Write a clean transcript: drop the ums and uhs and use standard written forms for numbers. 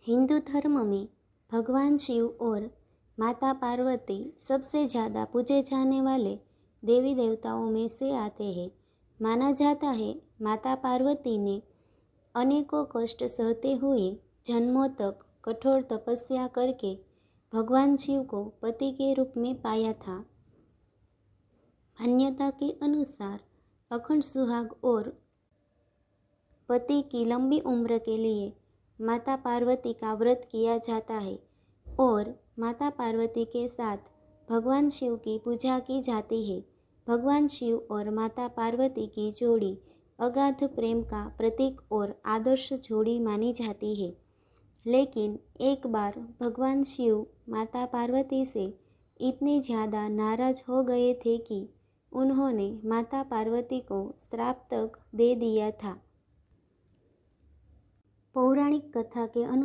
हिंदू धर्म में भगवान शिव और माता पार्वती सबसे ज़्यादा पूजे जाने वाले देवी देवताओं में से आते हैं। माना जाता है माता पार्वती ने अनेकों कष्ट सहते हुए जन्मों तक कठोर तपस्या करके भगवान शिव को पति के रूप में पाया था। मान्यता के अनुसार अखंड सुहाग और पति की लंबी उम्र के लिए माता पार्वती का व्रत किया जाता है और माता पार्वती के साथ भगवान शिव की पूजा की जाती है। भगवान शिव और माता पार्वती की जोड़ी अगाध प्रेम का प्रतीक और आदर्श जोड़ी मानी जाती है। लेकिन एक बार भगवान शिव माता पार्वती से इतने ज़्यादा नाराज हो गए थे कि उन्होंने माता पार्वती को श्राप तक दे दिया था। पौराणिक कथा के अनुसार